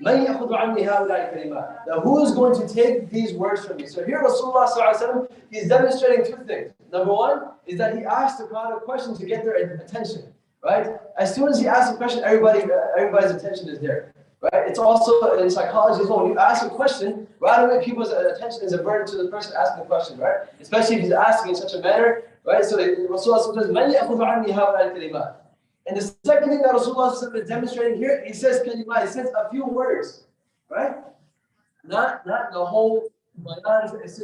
مَنْ يَأْخُذُ عَنِّي هَؤُلَاءِ الْكَلِمَاتِ. Now who is going to take these words from me? So here Rasulullah sallallahu alaihi wasallam, he's demonstrating two things. Number one is that he asked the crowd a question to get their attention. Right? As soon as he asks a question, everybody's attention is there. Right? It's also in psychology as well. When you ask a question, right away people's attention is averted to the person asking the question, right? Especially if he's asking in such a manner, right? So Rasulullah says, مَنْ يَأْخُذُ عَنِّي هَؤُلَاءِ الْكَلِمَاتِ. And the second thing that Rasulullah is demonstrating here, he says kalimat, he says a few words, right? Not the whole bayan. If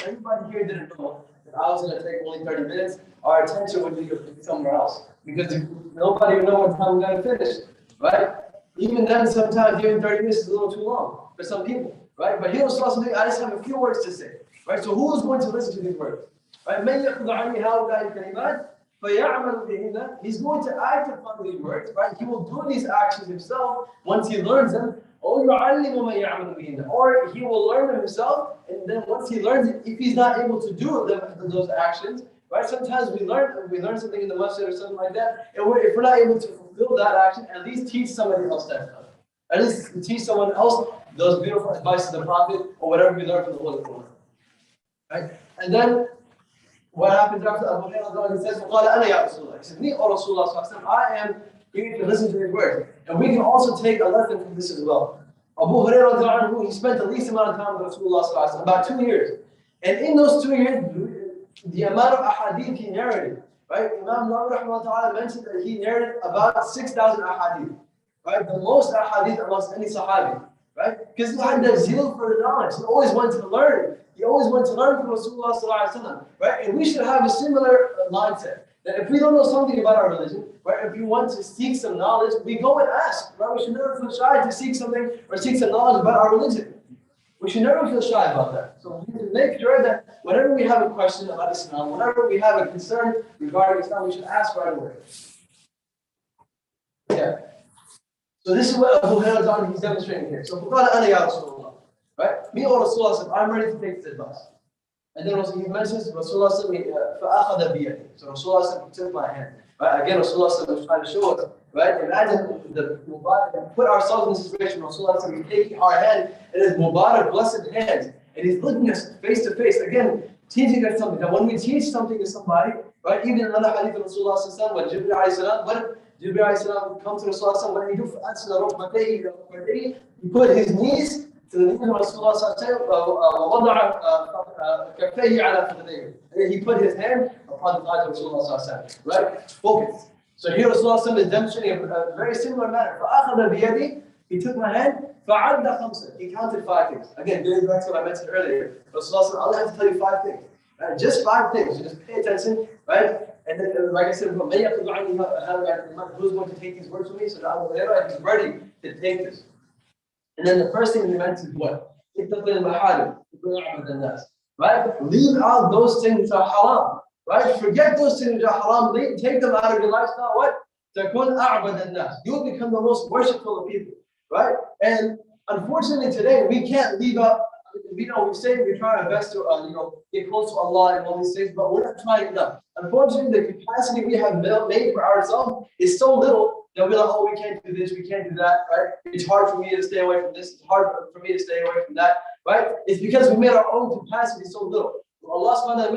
everybody here didn't know that I was going to take only 30 minutes, our attention would be somewhere else. Because nobody would know what time we're going to finish, right? Even then, sometimes even 30 minutes is a little too long for some people, right? But here was something, I just have a few words to say, right? So who is going to listen to these words? Right? مَنْ يَأْخُذُ عَنِّي هَؤُلَاءِ الْكَلِمَاتِ فَيَعْمَلُ بِهِنَّ. He's going to act upon these words, right? He will do these actions himself once he learns them. Or he will learn them himself, and then once he learns it, if he's not able to do those actions, right? Sometimes we learn something in the masjid or something like that, and if we're not able to fulfill that action, at least teach somebody else that stuff. At least teach someone else those beautiful advice of the Prophet or whatever we learned from the Holy Quran. Right? And then what happens after Abu Hurairah? He says, "وَقَالَ أَنَا يَا رَسُولَ اللَّهِ." He says, "Me, O Rasulullah, I am here to listen to his words." And we can also take a lesson from this as well. Abu Hurairah, he spent the least amount of time with Rasulullah, about 2 years. And in those 2 years, the amount of ahadith he narrated, right? Imam Nawawi mentioned that he narrated about 6,000 ahadith, right? The most ahadith amongst any sahabi, right? Because he had that zeal for knowledge. He always wanted to learn. He always wanted to learn from Rasulullah, right? And we should have a similar mindset. That if we don't know something about our religion, right? If we want to seek some knowledge, we go and ask, right? We should never feel shy to seek something or seek some knowledge about our religion. We should never feel shy about that. So we need to make sure that whenever we have a question about Islam, whenever we have a concern regarding Islam, we should ask right away. Yeah. So this is what Abu Hurairah is demonstrating here. So فَقَالَ أَنَا يَا رَسُولَ اللَّهِ. Right? Me, O Rasulullah, I'm ready to take this advice. And then he mentions Rasulullah فَأَخَذَ بِيَدِي. So Rasulullah took my hand. Right? Again, Rasulullah was trying to show us. Right? Imagine the Mubarak, put ourselves in this situation. Rasulullah is taking our hand in his Mubarak, blessed hands, and he's looking us face to face. Again, teaching us something. Now, when we teach something to somebody, right? Even another hadith of Rasulullah, when Jibreel would come to Rasulullah, when he do he put his knees to the knees of Rasulullah, and he put his hand upon the thighs of Rasulullah, right? Focus. So here Rasulullah is demonstrating a very similar manner. فَأَخَذَ بِيَدِي. He took my hand. فَعَدَّ خَمْسًا. He counted 5 things. Again, going back to what I mentioned earlier. Rasulullah said, I have to tell you 5 things. Right? Just 5 things. You just pay attention, right? And then, like I said, who's going to take these words from me? So now he's ready to take this. And then the first thing he meant is what? Right? Leave out those things which are haram. Right? Forget those things which are haram. Take them out of your lifestyle. What? You will become the most worshipful of people. Right? And unfortunately today, we can't leave out, we say we try our best to get close to Allah and all these things, but we're not trying enough. Unfortunately, the capacity we have made for ourselves is so little that we're like, oh, we can't do this, we can't do that, right? It's hard for me to stay away from this, it's hard for me to stay away from that, right? It's because we made our own capacity so little. Allah subhanahu wa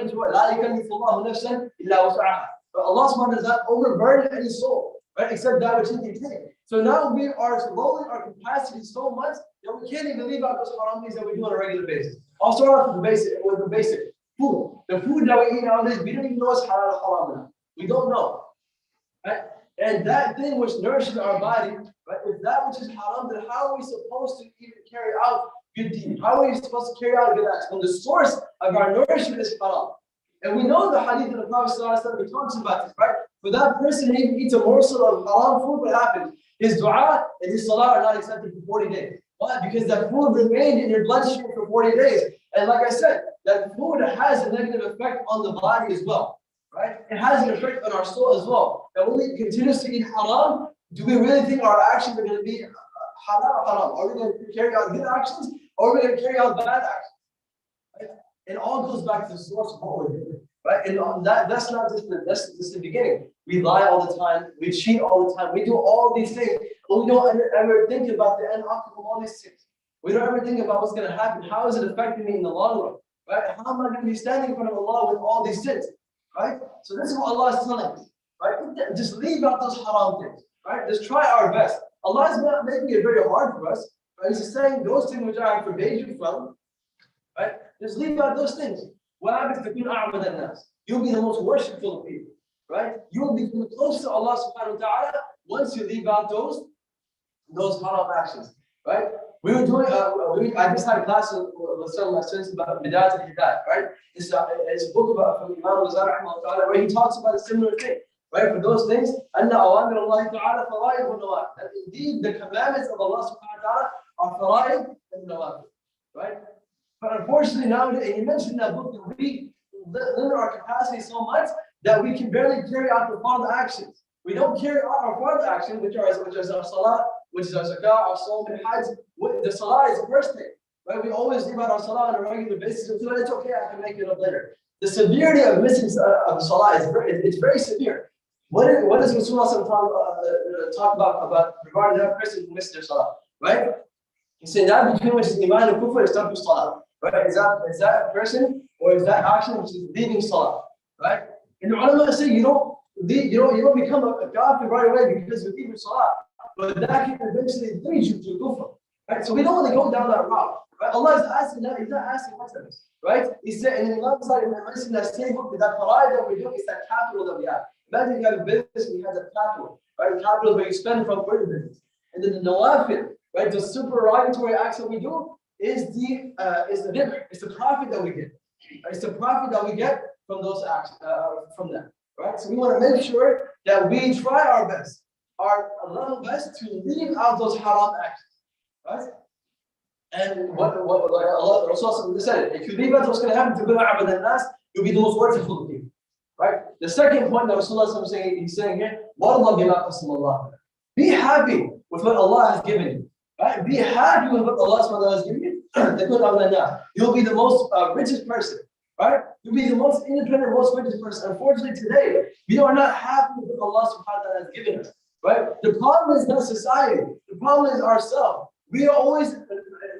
ta'ala, but Allah subhanahu wa ta'ala does not overburden any soul, right? Except that which He can take. So now we are lowering our capacity so much that we can't even leave out those haram things that we do on a regular basis. I'll start off with the basic food. The food that we eat nowadays, we don't even know it's halal or haram. We don't know, right? And that thing which nourishes our body, right? If that which is haram, then how are we supposed to even carry out good deeds? How are we supposed to carry out good acts when the source of our nourishment is haram? And we know the hadith of the Prophet ﷺ, he talks about this, right? For that person, he eats a morsel of haram food, what happens? His dua and his salah are not accepted for 40 days. Why? Because that food remained in your bloodstream for 40 days. And like I said, that food has a negative effect on the body as well, right? It has an effect on our soul as well. And when we continuously eat haram, do we really think our actions are going to be halal or haram? Are we going to carry out good actions or are we going to carry out bad actions? Right? It all goes back to the source of what we're doing, right? And that's not just the beginning. We lie all the time, we cheat all the time, we do all these things. but we don't ever think about the end outcome of all these things. We don't ever think about what's going to happen. How is it affecting me in the long run? Right? How am I going to be standing in front of Allah with all these sins? Right? So this is what Allah is telling us. Right? Just leave out those haram things. Right? Just try our best. Allah is not making it very hard for us. Right? He's just saying those things which I forbade you from. Right? Just leave out those things. What happens to أعبد الناس? You'll be the most worshipful of people. Right? You will be close to Allah subhanahu wa ta'ala once you leave out those haram actions. Right? We were doing, I just had a class with some of my students about Bidayat al-Hidayah, right? It's a book from Imam Ghazali where he talks about a similar thing, right? For those things, أَنَّ أَوَامِرَ اللَّهِ تَعَالَى فَرَائِضُ وَنَوَافِلُ. That indeed the commandments of Allah subhanahu wa ta'ala are fara'id and nawafil, right? But unfortunately nowadays, and you mentioned in that book, that we limit our capacity so much that we can barely carry out the fard actions. We don't carry out our fard actions, which is our salah, which is our zakah, our sawm and hajj. The salah is the first thing, right? We always leave out our salah on a regular basis and feel it's okay, I can make it up later. The severity of missing of salah is very severe. What does Rasulullah talk about regarding that person who missed their salah, right? He said that between which is iman and kufr is tarku salah, right? Is that person or is that action which is leaving salah, right? And the ulama say you don't become a kafir right away because you leave your salah, but that can eventually lead you to kufr. Right? So we don't want to go down that route. Right? Allah is asking that, He's not asking much of us. Right? He said, and in Imam Sa'id mentioned that same book, that fara'id that we're doing is that capital that we have. Imagine you have a business and you have that capital. Right? Capital where you spend from for the business. And then the nawafil, right? The supererogatory acts that we do is the dhikr, it's the profit that we get. Right? It's the profit that we get from those acts, from them. Right? So we want to make sure that we try our best, a little best to leave out those haram actions. Right? And what like Allah Rasulullah said, if you leave out what's going to happen to Abad al-Nas, you'll be the most worshipful of people. Right? The second point that Rasulullah is saying, he's saying here, be happy with what Allah has given you. Right? Be happy with what Allah has given you. You'll be the most richest person. Right? You'll be the most independent, most richest person. Unfortunately, today, we are not happy with what Allah subhanahu wa ta'ala has given us. Right? The problem is not society. The problem is ourselves. We are always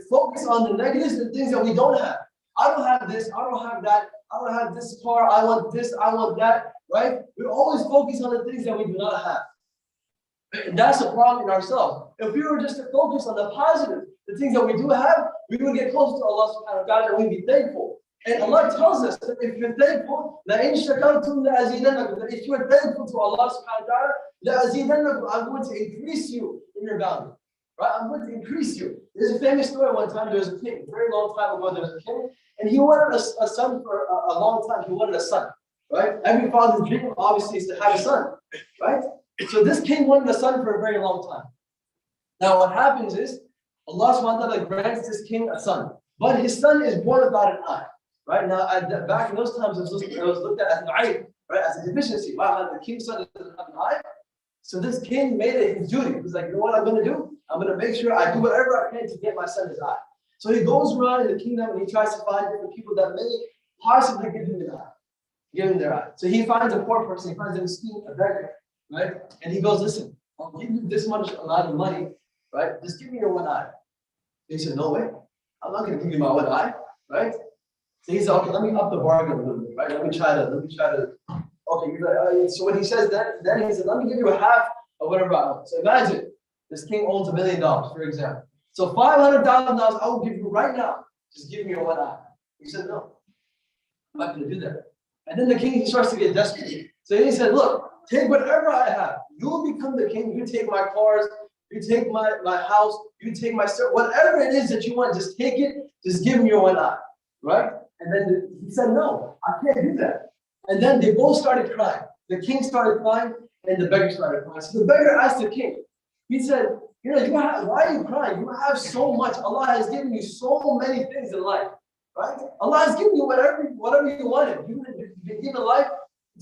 focused on the negatives and things that we don't have. I don't have this, I don't have that, I don't have this car, I want this, I want that, right? We're always focused on the things that we do not have. And that's a problem in ourselves. If we were just to focus on the positive, the things that we do have, we would get close to Allah subhanahu wa ta'ala and we'd be thankful. And Allah tells us that if you're thankful, if you're thankful to Allah subhanahu wa ta'ala, I'm going to increase you in your bounty. Right? I'm going to increase you. There's a famous story one time. There was a king, a very long time ago, there was a king, and he wanted a son for a long time. He wanted a son. Right? Every father's dream, obviously, is to have a son. Right? So this king wanted a son for a very long time. Now what happens is, Allah subhanahu wa ta'ala grants this king a son. But his son is born without an eye. Right? Now, back in those times, it was looked at as an eye, right? As a deficiency. Wow, the king's son doesn't have an eye. So this king made it his duty. He was like, you know what I'm going to do? I'm going to make sure I do whatever I can to get my son his eye. So he goes around in the kingdom and he tries to find different people that may possibly give him their eye. Give him their eye. So he finds a poor person, he finds a miskin, a beggar, right? And he goes, listen, I'll give you this much amount of money, right? Just give me your one eye. He said, no way. I'm not going to give you my one eye, right? So he said, okay, let me up the bargain a little bit, right? Let me try to. Okay, so what he says then he said, let me give you a half of whatever I own. So imagine this king owns $1 million, for example. So $500,000 I will give you right now. Just give me your one eye. He said, no, I'm not going to do that. And then the king, he starts to get desperate. So he said, look, take whatever I have. You will become the king. You take my cars. You take my house. You take my stuff. Whatever it is that you want, just take it. Just give me your one eye. Right? And then he said, no, I can't do that. And then they both started crying. The king started crying and the beggar started crying. So the beggar asked the king, he said, why are you crying? You have so much. Allah has given you so many things in life. Right? Allah has given you whatever you wanted. You've been given life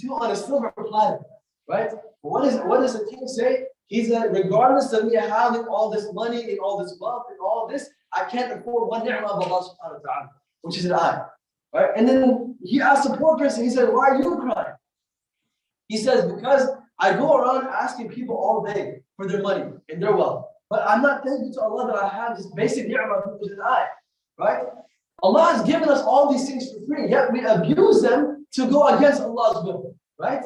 to on a silver platter. Right? But what does the king say? He said, regardless of me having all this money and all this wealth and all this, I can't afford one ni'mah of Allah subhanahu wa ta'ala, which is an eye. Right? And then he asked the poor person, he said, why are you crying? He says, because I go around asking people all day for their money and their wealth. But I'm not thankful to Allah that I have this basic ni'mah, which is an eye, right? Allah has given us all these things for free, yet we abuse them to go against Allah's will, right?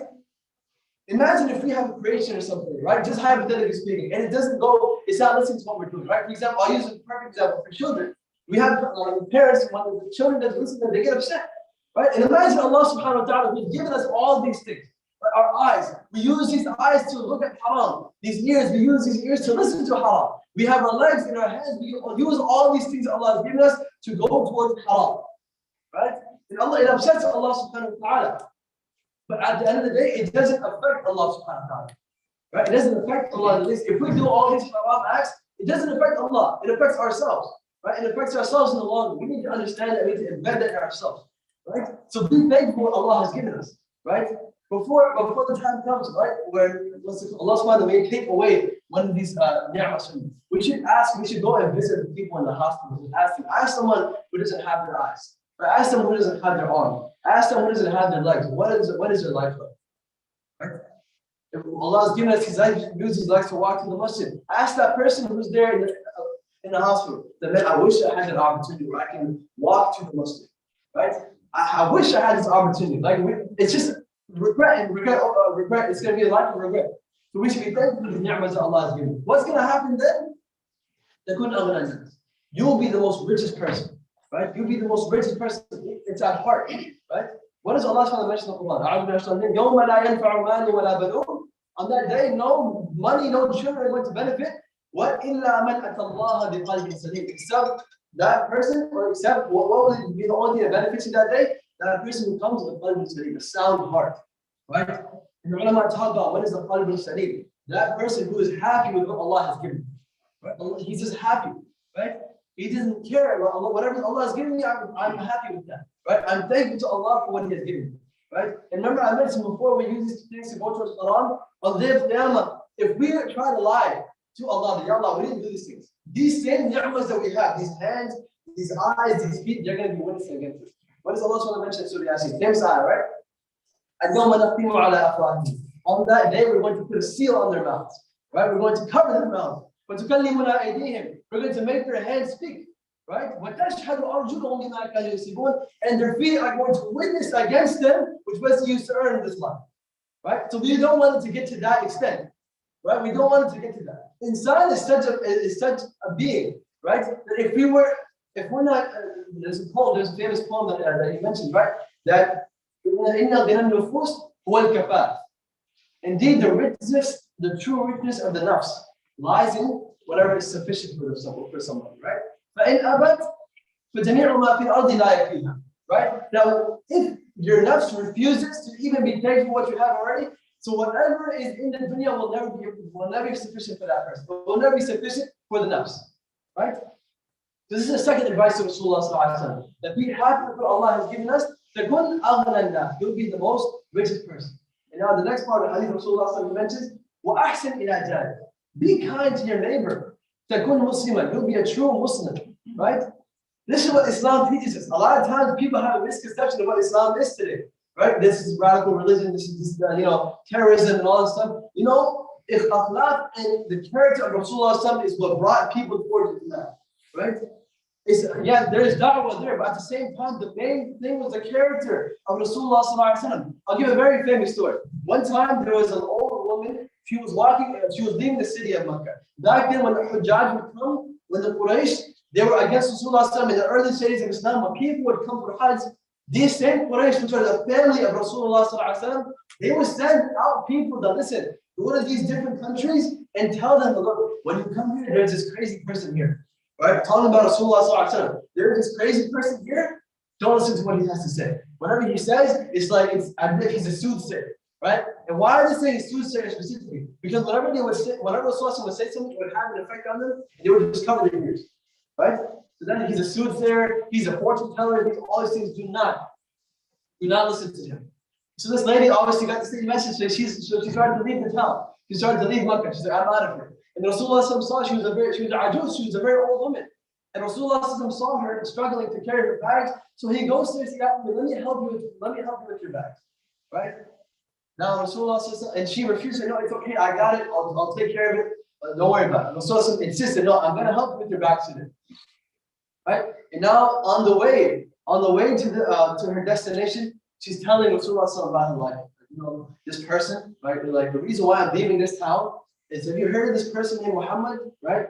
Imagine if we have a creation or something, right? Just hypothetically speaking, and it doesn't go, it's not listening to what we're doing, right? For example, I'll use a perfect example for children. We have parents, when the children doesn't listen to them, they get upset, right? And imagine Allah subhanahu wa ta'ala who's given us all these things. Right? Our eyes, we use these eyes to look at haram. These ears, we use these ears to listen to haram. We have our legs in our hands, we use all these things that Allah has given us to go towards haram, right? And Allah, it upsets Allah subhanahu wa ta'ala. But at the end of the day, it doesn't affect Allah subhanahu wa ta'ala. Right? It doesn't affect Allah. If we do all these haram acts, it doesn't affect Allah. It affects ourselves. Right? It affects ourselves in the long run. We need to understand that we need to embed that in ourselves. Right? So be thankful for what Allah has given us. Right? Before the time comes, right, where Allah subhanahu wa ta'ala may take away one of these ni'mas from you, we should go and visit the people in the hospitals and ask someone who doesn't have their eyes. Right? Ask someone who doesn't have their arm. Ask someone who doesn't have their legs. What is their life like? Right? If Allah has given us His legs, use His legs to walk to the masjid. Ask that person who's there in the hospital. That man, I wish I had that opportunity where I can walk to the masjid. Right? I wish I had this opportunity. Like it's just regret. It's going to be a life of regret. So we should be thankful for the ni'mas that Allah has given. What's going to happen then? You will be the most richest person. Right? You'll be the most richest person. It's at heart. Right? What does Allah SWT mention in the Quran? On that day, no money, no children are going to benefit. Except that person, or except what will be the only thing that benefits you that day? That person who comes with a sound heart. Right? And the ulama talk about what is the qalb al-salim. That person who is happy with what Allah has given. Right? He's just happy. Right? He doesn't care about Allah. Whatever Allah has given me, I'm happy with that. Right? I'm thankful to Allah for what He has given me. Right? And remember, I mentioned before, we use these things to go towards Quran. On the day of Qiyamah, if we try to lie to Allah, Ya Allah, we didn't do these things. These same ni'mas that we have, these hands, these eyes, these feet, they're going to be witnessing against us. What does Allah mention in Surah Yasin? Famous ayah, right? On that day, we're going to put a seal on their mouths. Right? We're going to cover their mouths. We're going to make their hands speak. Right? And their feet are going to witness against them, which was used to earn this life. Right? So we don't want it to get to that extent. Right? We don't want it to get to that. Insan is such a being, right? That if we're not, there's a famous poem that he mentioned, right? That indeed the true richness of the nafs lies in whatever is sufficient for someone, right? Right? Now, if your nafs refuses to even be thankful for what you have already, so whatever is in the dunya will never be sufficient for that person. It will never be sufficient for the nafs. Right? So this is the second advice of Rasulullah, that be happy with what Allah has given us. You'll be the most richest person. And now the next part of Hadith Rasulullah mentions, وَأَحْسِنْ إِلَى جَارِكَ. Be kind to your neighbor. تَكُنْ مُسْلِمًا. You'll be a true Muslim. Right? This is what Islam teaches us. A lot of times people have a misconception of what Islam is today. Right? This is radical religion, this is terrorism and all this stuff. If akhlaq and the character of Rasulullah is what brought people towards Islam. Right? There's da'wah there, but at the same time, the main thing was the character of Rasulullah. I'll give a very famous story. One time there was an old woman, she was leaving the city of Makkah. Back then when the Hujjaj would come, when the Quraysh, they were against Rasulullah in the early stages of Islam, when people would come for Hajj, these same Quraysh, which are the family of Rasulullah, they would send out people that listen, go to these different countries and tell them, look, when you come here, there's this crazy person here. Right? Talking about Rasulullah, there's this crazy person here, don't listen to what he has to say. Whatever he says, it's as if he's a soothsayer. Right? And why are they saying soothsayer specifically? Because whenever Rasulullah would say something, it would have an effect on them, and they would just cover their ears. Right? So then he's a soothsayer, he's a fortune teller, all these things. Do not listen to him. So this lady obviously got the same message, so she started to leave the town. She started to leave Makkah. She's like, I'm out of here. And Rasulullah saw she was a very old woman. And Rasulullah saw her struggling to carry her bags. So he goes to her and says, let me help you with your bags. Right? Now Rasulullah and she refused to say, no, it's okay, I got it, I'll take care of it. Don't worry about it. Rasulullah insisted, no, I'm going to help you with your accident. Right? And now on the way to her destination, she's telling Rasulullah about her life. You know, this person, right? Like, the reason why I'm leaving this town is, have you heard of this person named Muhammad? Right?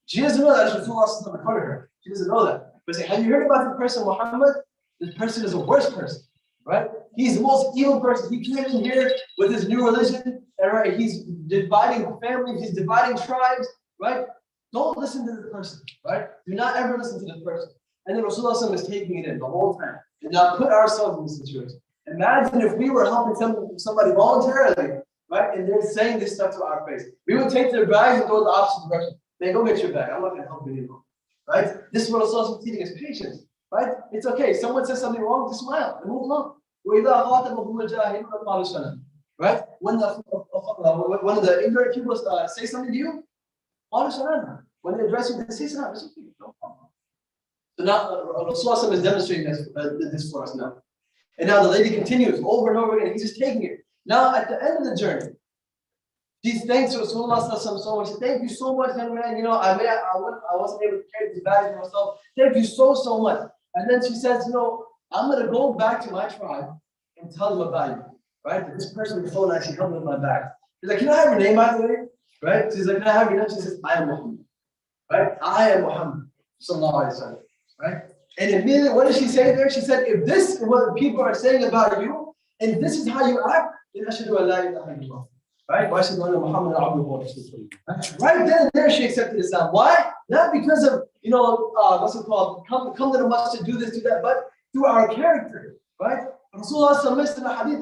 She doesn't know that Rasulullah in front of her. She doesn't know that. But say, have you heard about the person Muhammad? This person is the worst person, right? He's the most evil person. He came in here with his new religion, and right, he's dividing families, he's dividing tribes, right? Don't listen to this person, right? Do not ever listen to this person. And then Rasulullah is taking it in the whole time. And now put ourselves in this situation. Imagine if we were helping somebody voluntarily, right? And they're saying this stuff to our face. We would take their bags and go the opposite direction. They go get your bag. I'm not going to help you anymore. Right? This is what Rasulullah is teaching us, patience. Right? It's okay. Someone says something wrong, just smile and move along. Right? When the ignorant people say something to you, when they address you, they say something. It's okay. No problem. So now Rasulullah is demonstrating this for us now. And now the lady continues over and over again. He's just taking it. Now at the end of the journey, she thanks Rasulullah so much. She said, thank you so much, young man. You know, I wasn't able to carry these bags myself. Thank you so much. And then she says, you know, I'm going to go back to my tribe and tell them about you. Right? That this person before that actually helped me with my bag. He's like, can I have your name, by the way? Right? She's like, can I have your name? She says, I am Muhammad. Right? I am Muhammad. Sallallahu Alaihi Wasallam. Right? And immediately, what did she say there? She said, if this is what people are saying about you, and this is how you act, then ashhadu an la ilaha illallah. Right? Why should Muhammad right then and there she accepted Islam. Why? Not because of, you know, what's it called? Come to the masjid, do this, do that, but through our character. Right? Rasulullah says in the hadith,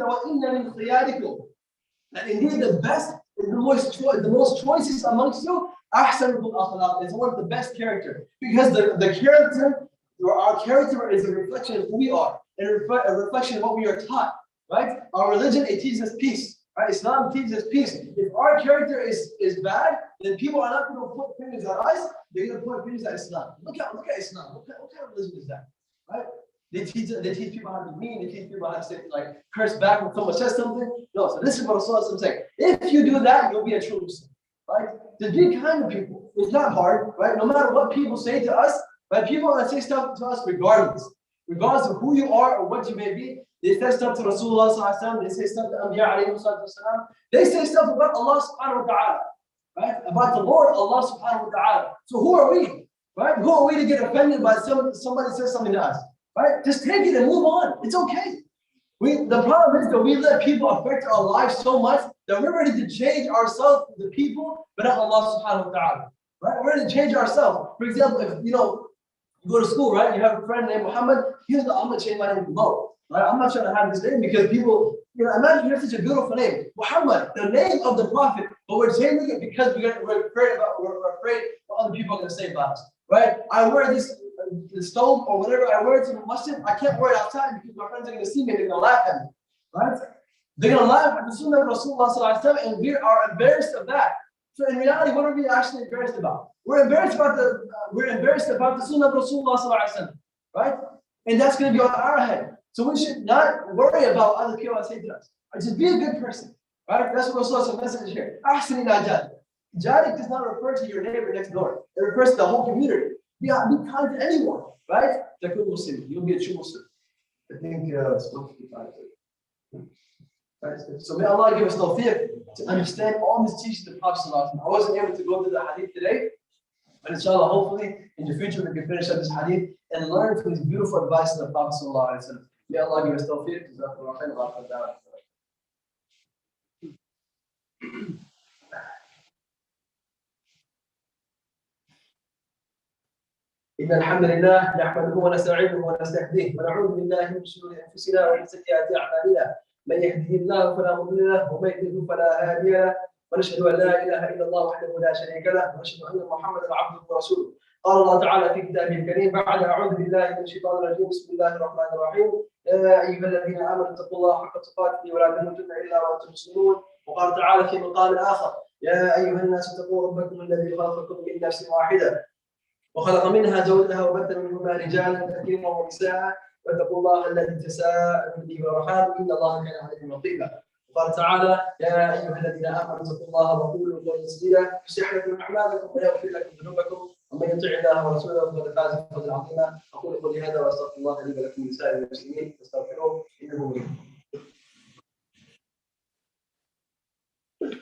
that indeed the best, the most choices amongst you, is one of the best character. Because the character, or our character is a reflection of who we are, and a reflection of what we are taught. Right? Our religion, it teaches us peace. Right? Islam teaches us peace. If our character is bad, then people are not going to put fingers at us, they're going to point fingers at Islam. Look at Islam. What kind of religion is that? Right? They teach people how to be mean, they teach people how to say, like, curse back when someone says something. No, so this is what Rasulullah is saying. If you do that, you'll be a true Muslim. Right? To be kind to people. It's not hard, right? No matter what people say to us, right? People are going to say stuff to us regardless of who you are or what you may be. They say stuff to Rasulullah, they say stuff to Anbiya alayhi wasallam. They say stuff about Allah subhanahu wa ta'ala, right? About the Lord, Allah subhanahu wa ta'ala. So who are we, right? Who are we to get offended by somebody says something to us, right? Just take it and move on. It's okay. The problem is that we let people affect our lives so much that we're ready to change ourselves to the people, but not Allah subhanahu wa ta'ala, right? We're ready to change ourselves. For example, if you go to school, right? You have a friend named Muhammad. He's like, I'm going to change my name to Mo. Right? I'm not trying to have this name because people, imagine you have such a beautiful name. Muhammad, the name of the Prophet, but we're changing it because we're afraid what other people are going to say about us. Right? I wear this stove or whatever I wear to the masjid. I can't wear it outside because my friends are going to see me and they're going to laugh at me. Right? They're going to laugh at the Sunnah of Rasulullah and we are embarrassed of that. So in reality, what are we actually embarrassed about? We're embarrassed about the Sunnah of Rasulullah, right? And that's going to be on our head. So we should not worry about other people say to us. Just be a good person, right? That's what Rasulullah's message here. Ahsani ila jarik. Jarik does not refer to your neighbor next door. It refers to the whole community. Be kind to anyone, right? You'll be a true Muslim. I think it's 155. Right? So may Allah give us tawfiq to understand all these teachings of the Prophet. I wasn't able to go through the hadith today, but inshallah, hopefully in the future we can finish up this hadith and learn from these beautiful advice of the Prophet. May Allah give us tawfiq. إن الحمد لله نحمده ونستعينه ونستهديه ونعوذ بالله من شرور أنفسنا ومن سيئات أعمالنا من يهده الله فلا مضل له ومن يضلل فلا هادي له ونشهد أن لا إله إلا الله وحده لا شريك له ونشهد أن محمدا عبده ورسوله قال الله تعالى في كتابه الكريم بعد أعوذ بالله من الشيطان الرجيم بسم الله الرحمن الرحيم يا أيها الذين آمنوا اتقوا الله حق تقاته ولا تموتن إلا وأنتم مسلمون وقال تعالى في مقام آخر يا أيها الناس اتقوا ربكم الذي خلقكم من نفس واحدة وخلق منها زوجها وبث منهما رجالا كثيرا ونساء واتقوا الله الذي تساءلون به والأرحام إن الله كان عليكم رقيبا وقال تعالى: يا ايها الذين امنوا اتقوا الله وقولوا قولا سديدا يصلح لكم اعمالكم ويغفر لكم ذنوبكم ومن يطع الله ورسوله فقد فاز فوزا عظيما. اقول قولي هذا واستغفر الله لي ولكم ولسائر المسلمين فاستغفروه انه هو